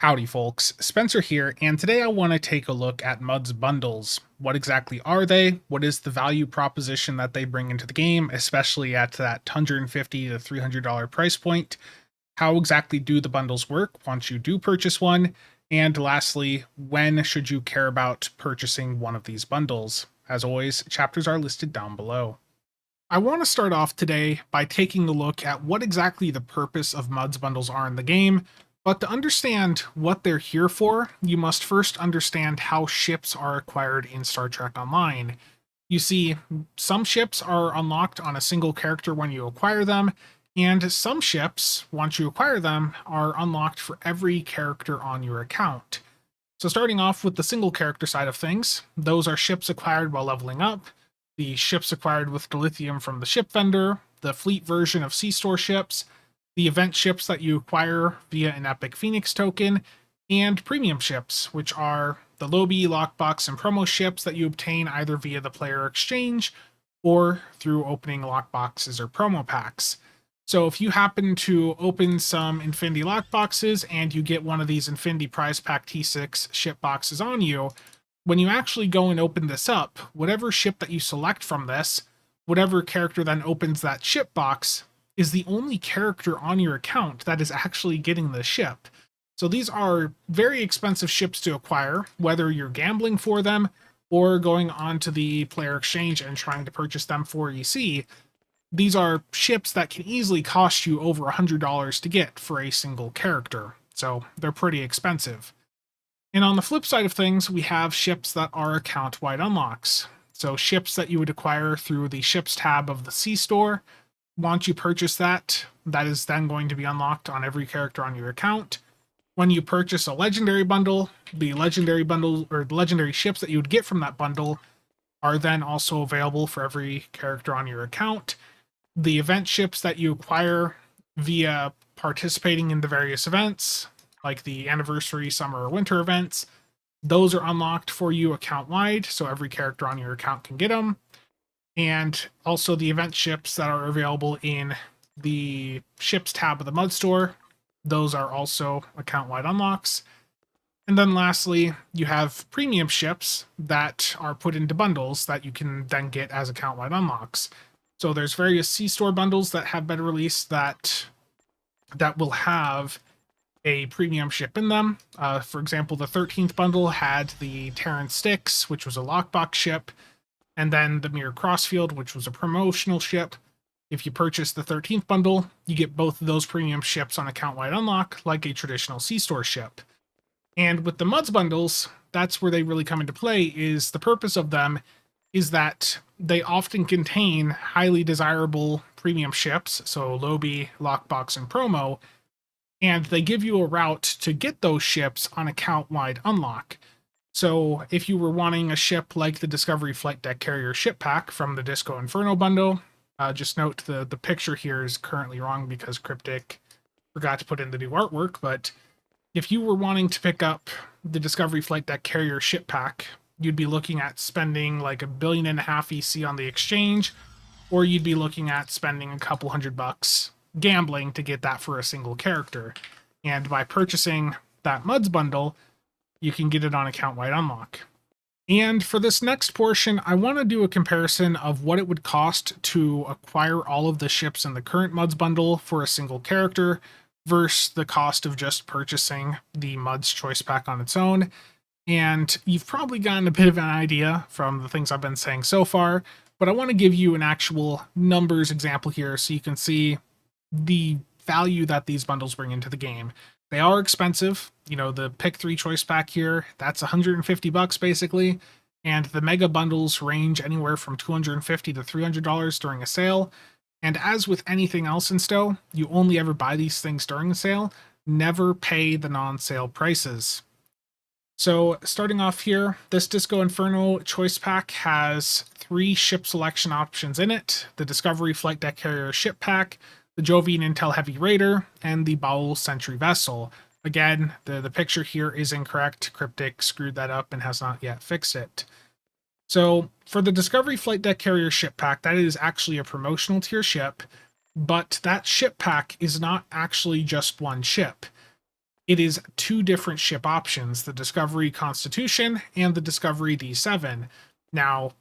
Howdy, folks. Spencer here, and today I want to take a look at Mud's bundles. What exactly are they? What is the value proposition that they bring into the game, especially at that $150 to $300 price point? How exactly do the bundles work once you do purchase one? And lastly, when should you care about purchasing one of these bundles? As always, chapters are listed down below. I want to start off today by taking a look at what exactly the purpose of Mud's bundles are in the game. But to understand what they're here for, you must first understand how ships are acquired in Star Trek Online. You see, some ships are unlocked on a single character when you acquire them, and some ships, once you acquire them, are unlocked for every character on your account. So, starting off with the single character side of things, those are ships acquired while leveling up, the ships acquired with dilithium from the ship vendor, the fleet version of C-Store ships, the event ships that you acquire via an Epic Phoenix token, and premium ships, which are the Lobby, Lockbox, and promo ships that you obtain either via the player exchange or through opening lockboxes or promo packs. So if you happen to open some Infinity lockboxes and you get one of these Infinity Prize Pack T6 ship boxes on you, when you actually go and open this up, whatever ship that you select from this, whatever character then opens that ship box, is the only character on your account that is actually getting the ship. So these are very expensive ships to acquire, whether you're gambling for them or going onto the player exchange and trying to purchase them for EC. These are ships that can easily cost you over $100 to get for a single character, so they're pretty expensive. And on the flip side of things, we have ships that are account-wide unlocks. So ships that you would acquire through the ships tab of the C-Store. Once you purchase that, that is then going to be unlocked on every character on your account. When you purchase a legendary bundle, the legendary bundle or the legendary ships that you would get from that bundle are then also available for every character on your account. The event ships that you acquire via participating in the various events, like the anniversary, summer, or winter events, those are unlocked for you account wide, so every character on your account can get them. And also the event ships that are available in the ships tab of the Mud Store, those are also account wide unlocks. And then lastly, you have premium ships that are put into bundles that you can then get as account wide unlocks. So there's various C-Store bundles that have been released that will have a premium ship in them. For example, the 13th bundle had the Terran Styx, which was a lockbox ship, and then the Mirror Crossfield, which was a promotional ship. If you purchase the 13th bundle, you get both of those premium ships on account-wide unlock, like a traditional C-Store ship. And with the Muds bundles, that's where they really come into play, is the purpose of them is that they often contain highly desirable premium ships, so Lobby, Lockbox, and Promo, and they give you a route to get those ships on account-wide unlock. So if you were wanting a ship like the Discovery Flight Deck Carrier ship pack from the Disco Inferno bundle, just note the picture here is currently wrong because Cryptic forgot to put in the new artwork, but if you were wanting to pick up the Discovery Flight Deck Carrier ship pack, you'd be looking at spending like $1.5 billion EC on the exchange, or you'd be looking at spending a couple $100 gambling to get that for a single character. And by purchasing that Muds bundle, you can get it on account-wide unlock. And for this next portion, I want to do a comparison of what it would cost to acquire all of the ships in the current Muds bundle for a single character versus the cost of just purchasing the Muds choice pack on its own. And you've probably gotten a bit of an idea from the things I've been saying so far, but I want to give you an actual numbers example here so you can see the value that these bundles bring into the game. They are expensive. You know, the pick 3 choice pack here, that's $150 basically. And the mega bundles range anywhere from $250 to $300 during a sale. And as with anything else in Stowe, you only ever buy these things during a sale, never pay the non-sale prices. So starting off here, this Disco Inferno choice pack has 3 ship selection options in it: the Discovery Flight Deck Carrier ship pack, the Jovian Intel Heavy Raider, and the Bowel Sentry Vessel. Again, the picture here is incorrect. Cryptic screwed that up and has not yet fixed it. So for the Discovery Flight Deck Carrier ship pack, that is actually a promotional tier ship, but that ship pack is not actually just one ship. it is two different ship options, the Discovery Constitution and the Discovery D7. Now,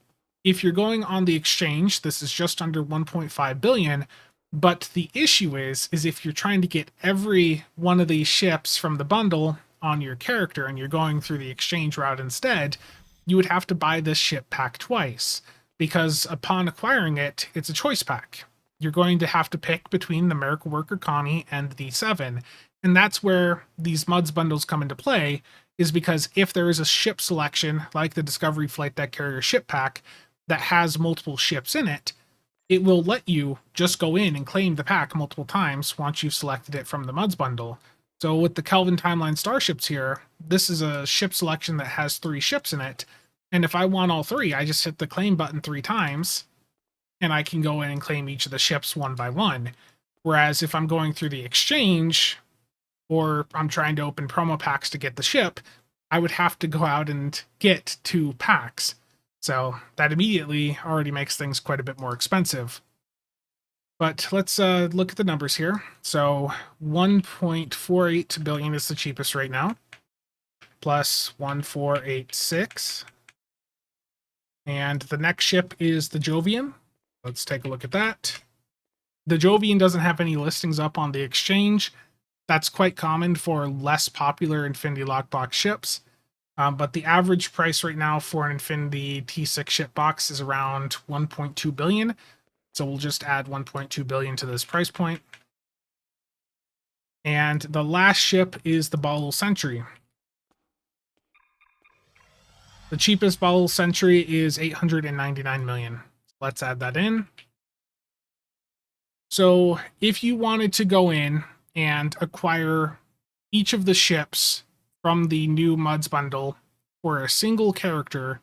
if you're going on the exchange, this is just under 1.5 billion. But the issue is if you're trying to get every one of these ships from the bundle on your character and you're going through the exchange route instead, you would have to buy this ship pack twice because upon acquiring it, it's a choice pack. You're going to have to pick between the Miracle Worker Connie and the D7. And that's where these MUDs bundles come into play, is because if there is a ship selection like the Discovery Flight Deck Carrier ship pack that has multiple ships in it, it will let you just go in and claim the pack multiple times once you've selected it from the MUDs bundle. So with the Kelvin Timeline starships here, this is a ship selection that has 3 ships in it. And if I want all 3, I just hit the claim button 3 times, and I can go in and claim each of the ships one by one. Whereas if I'm going through the exchange, or I'm trying to open promo packs to get the ship, I would have to go out and get 2 packs. So that immediately already makes things quite a bit more expensive. But let's look at the numbers here. So 1.48 billion is the cheapest right now, plus 1486. And the next ship is the Jovian. Let's take a look at that. The Jovian doesn't have any listings up on the exchange. That's quite common for less popular Infinity Lockbox ships. But the average price right now for an Infinity T6 ship box is around 1.2 billion. So we'll just add 1.2 billion to this price point. And the last ship is the Ba'ul Sentry. The cheapest Ba'ul Sentry is 899 million. Let's add that in. So if you wanted to go in and acquire each of the ships from the new MUDs bundle for a single character,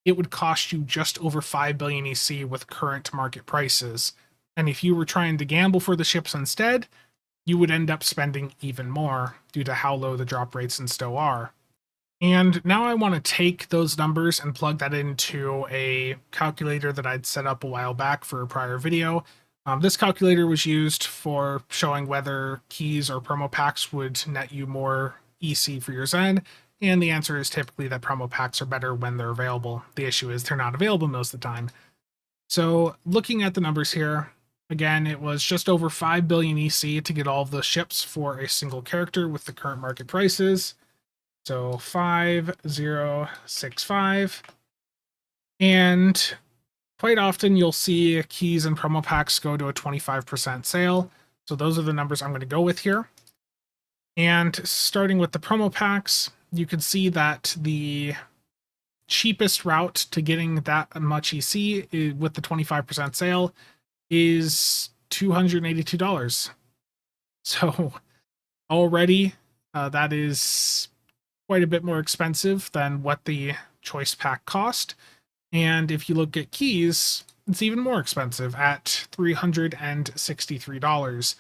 it would cost you just over 5 billion EC with current market prices. And if you were trying to gamble for the ships instead, you would end up spending even more due to how low the drop rates in STO are. And now I want to take those numbers and plug that into a calculator that I'd set up a while back for a prior video. This calculator was used for showing whether keys or promo packs would net you more EC for your Zen, and the answer is typically that promo packs are better when they're available. The issue is they're not available most of the time. So looking at the numbers here, again, it was just over 5 billion EC to get all of the ships for a single character with the current market prices. So 5065. And quite often you'll see keys and promo packs go to a 25% sale. So those are the numbers I'm going to go with here. And starting with the promo packs, you can see that the cheapest route to getting that much EC with the 25% sale is $282. So already that is quite a bit more expensive than what the choice pack cost. And if you look at keys, it's even more expensive at $363.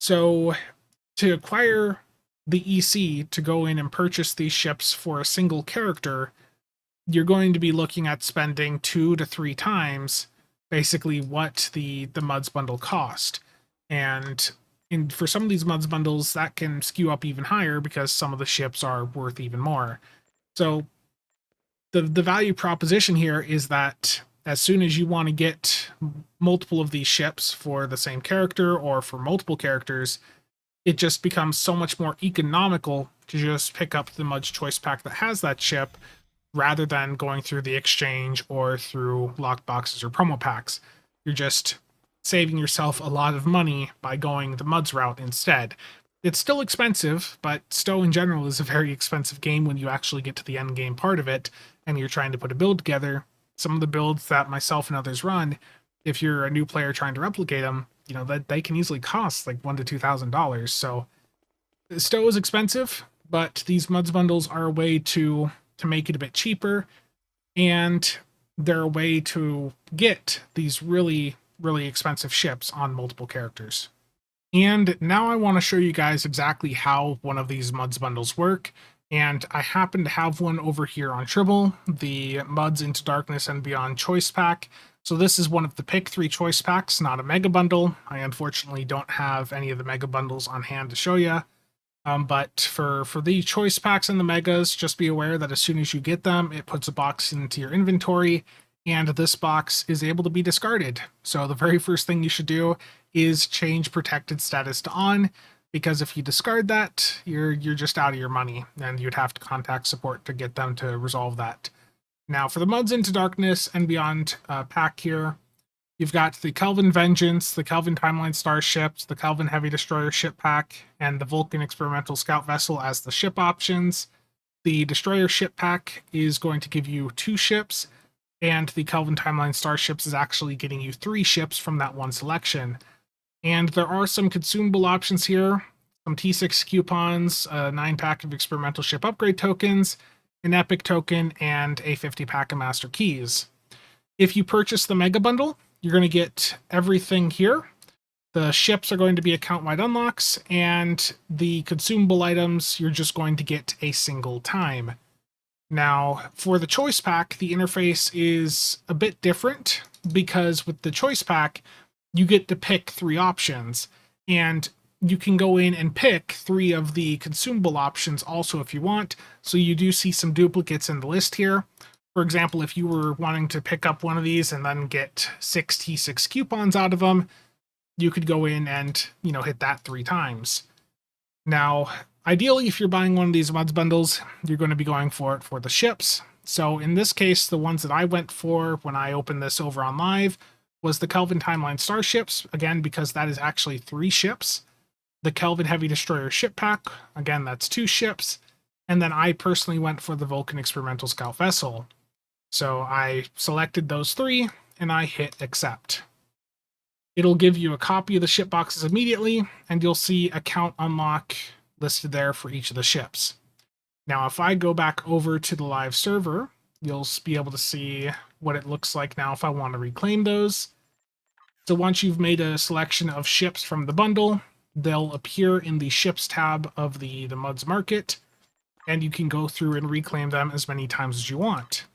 So to acquire the EC to go in and purchase these ships for a single character, you're going to be looking at spending 2 to 3 times basically what the MUDs bundle cost. And for some of these MUDs bundles, that can skew up even higher because some of the ships are worth even more. So the value proposition here is that as soon as you want to get multiple of these ships for the same character or for multiple characters, it just becomes so much more economical to just pick up the MUDs choice pack that has that ship rather than going through the exchange or through lock boxes or promo packs. You're just saving yourself a lot of money by going the MUDs route instead. It's still expensive, but STO in general is a very expensive game when you actually get to the end game part of it and you're trying to put a build together. Some of the builds that myself and others run, if you're a new player trying to replicate them, you know, that they can easily cost like $1,000 to $2,000. So STO is expensive, but these MUDs bundles are a way to make it a bit cheaper, and they're a way to get these really, really expensive ships on multiple characters. And now I want to show you guys exactly how one of these MUDs bundles work. And I happen to have one over here on Tribble, the MUDs Into Darkness and Beyond choice pack. So this is one of the pick 3 choice packs, not a mega bundle. I unfortunately don't have any of the mega bundles on hand to show you. But for the choice packs and the megas, just be aware that as soon as you get them, it puts a box into your inventory, and this box is able to be discarded. So the very first thing you should do is change protected status to on, because if you discard that, you're just out of your money, and you'd have to contact support to get them to resolve that. Now, for the Muds Into Darkness and Beyond pack here, you've got the Kelvin Vengeance, the Kelvin Timeline Starships, the Kelvin Heavy Destroyer ship pack, and the Vulcan Experimental Scout Vessel as the ship options. The Destroyer ship pack is going to give you 2 ships, and the Kelvin Timeline Starships is actually getting you 3 ships from that one selection. And there are some consumable options here, some T6 coupons, a 9-pack of experimental ship upgrade tokens, an epic token, and a 50-pack of master keys. If you purchase the Mega Bundle, you're going to get everything here. The ships are going to be account-wide unlocks, and the consumable items you're just going to get a single time. Now, for the choice pack, the interface is a bit different, because with the choice pack, you get to pick 3 options, and you can go in and pick 3 of the consumable options also if you want, so you do see some duplicates in the list here. For example, if you were wanting to pick up one of these and then get 6 T6 coupons out of them, you could go in and, hit that 3 times. Now, ideally, if you're buying one of these Muds bundles, you're going to be going for it for the ships. So in this case, the ones that I went for when I opened this over on live was the Kelvin Timeline Starships, again, because that is actually 3 ships. The Kelvin Heavy Destroyer ship pack, again, that's 2 ships. And then I personally went for the Vulcan Experimental Scout Vessel. So I selected those 3, and I hit accept. It'll give you a copy of the ship boxes immediately, and you'll see account unlock listed there for each of the ships. Now, if I go back over to the live server, you'll be able to see what it looks like now if I want to reclaim those. So once you've made a selection of ships from the bundle, they'll appear in the ships tab of the Muds Market, and you can go through and reclaim them as many times as you want.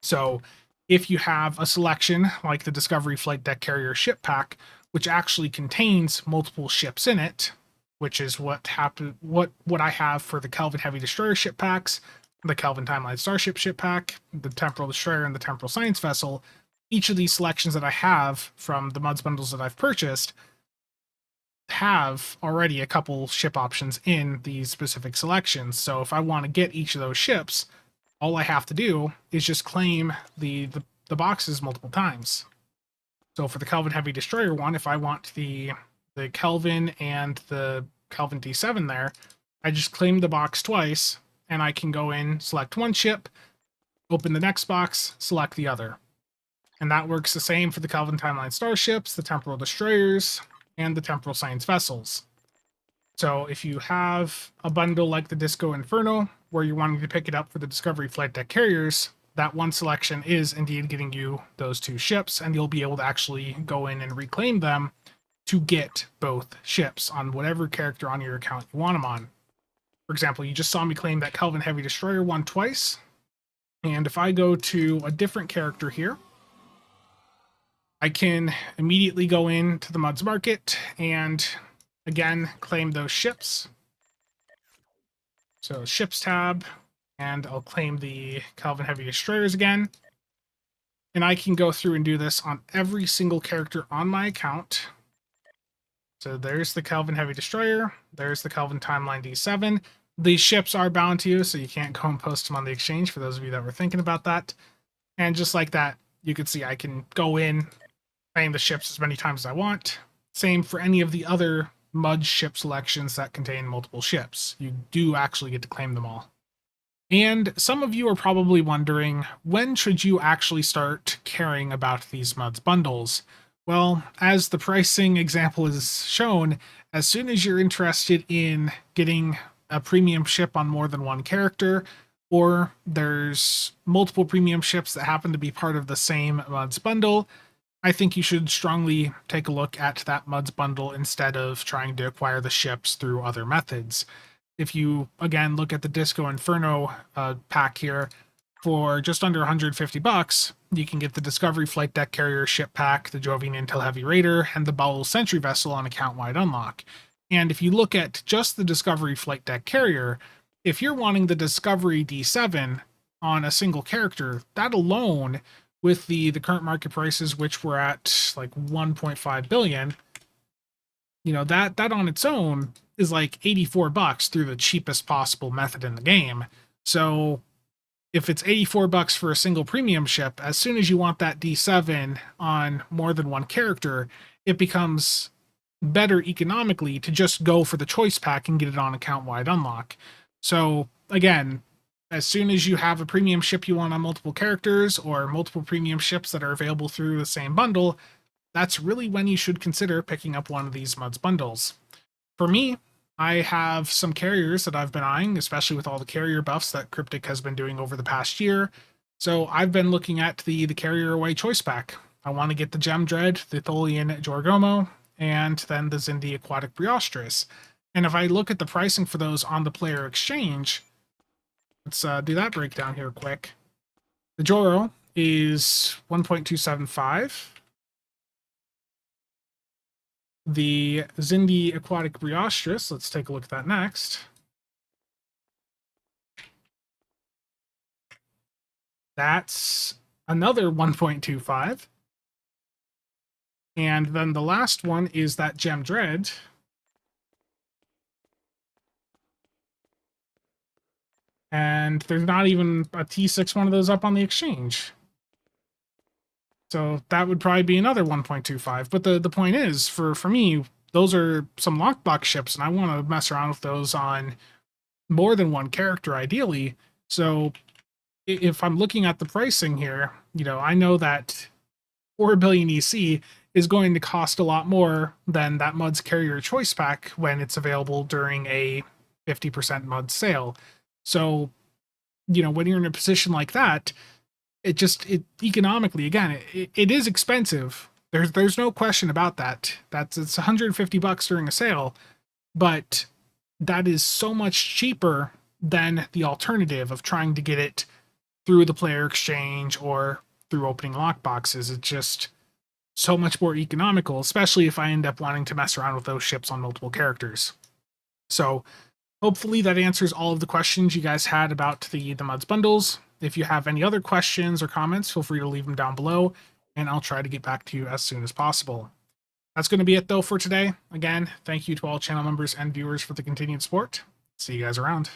So if you have a selection like the Discovery Flight Deck Carrier ship pack, which actually contains multiple ships in it, which is what I have for the Kelvin Heavy Destroyer ship packs, the Kelvin Timeline Starship ship pack, the Temporal Destroyer, and the Temporal Science Vessel, each of these selections that I have from the Muds bundles that I've purchased have already a couple ship options in these specific selections. So if I want to get each of those ships, all I have to do is just claim the boxes multiple times. So for the Kelvin Heavy Destroyer one, if I want the Kelvin and the Kelvin D7 there, I just claim the box twice, and I can go in, select one ship, open the next box, select the other. And that works the same for the Kelvin Timeline Starships, the Temporal Destroyers, and the Temporal Science Vessels. So if you have a bundle like the Disco Inferno, where you're wanting to pick it up for the Discovery Flight Deck Carriers, that one selection is indeed getting you those 2 ships, and you'll be able to actually go in and reclaim them to get both ships on whatever character on your account you want them on. For example, you just saw me claim that Kelvin Heavy Destroyer one twice, and if I go to a different character here, I can immediately go into the Muds Market and again claim those ships. So ships tab, and I'll claim the Kelvin Heavy Destroyers again. And I can go through and do this on every single character on my account. So there's the Kelvin Heavy Destroyer, there's the Kelvin Timeline D7. These ships are bound to you, so you can't go and post them on the exchange for those of you that were thinking about that. And just like that, you can see I can go in, claim the ships as many times as I want. Same for any of the other Mud ship selections that contain multiple ships. You do actually get to claim them all. And some of you are probably wondering, when should you actually start caring about these Muds bundles? Well, as the pricing example is shown, as soon as you're interested in getting a premium ship on more than one character, or there's multiple premium ships that happen to be part of the same Muds bundle, I think you should strongly take a look at that Muds bundle instead of trying to acquire the ships through other methods. If you, again, look at the Disco Inferno pack here, for just under $150, you can get the Discovery Flight Deck Carrier ship pack, the Jovian Intel Heavy Raider, and the Bowel Sentry Vessel on account-wide unlock. And if you look at just the Discovery Flight Deck carrier, if you're wanting the Discovery D7 on a single character, that alone, with the current market prices, which were at like 1.5 billion, that on its own is like $84 through the cheapest possible method in the game. So if it's $84 for a single premium ship, as soon as you want that D7 on more than one character, it becomes better economically to just go for the choice pack and get it on account wide unlock. So again, as soon as you have a premium ship you want on multiple characters or multiple premium ships that are available through the same bundle, that's really when you should consider picking up one of these MUDs bundles. For me, I have some carriers that I've been eyeing, especially with all the carrier buffs that Cryptic has been doing over the past year. So I've been looking at the carrier away choice pack. I want to get the Gem Dread, the Tholian Jorgomo, and then the Zindi Aquatic Briostris. And if I look at the pricing for those on the player exchange, let's do that breakdown here quick. The Joro is 1.275. The Zindi Aquatic Briostris, let's take a look at that next. That's another 1.25. And then the last one is that Gem Dread. And there's not even a T6 one of those up on the exchange. So that would probably be another 1.25. But the point is, for me, those are some lockbox ships, and I want to mess around with those on more than one character, ideally. So if I'm looking at the pricing here, I know that 4 billion EC is going to cost a lot more than that MUD's carrier choice pack when it's available during a 50% MUD sale. So, when you're in a position like that, it economically, again, it is expensive. There's no question about that. It's $150 during a sale, but that is so much cheaper than the alternative of trying to get it through the player exchange or through opening lockboxes. It's just so much more economical, especially if I end up wanting to mess around with those ships on multiple characters. So hopefully that answers all of the questions you guys had about the MUDs bundles. If you have any other questions or comments, feel free to leave them down below, and I'll try to get back to you as soon as possible. That's going to be it, though, for today. Again, thank you to all channel members and viewers for the continued support. See you guys around.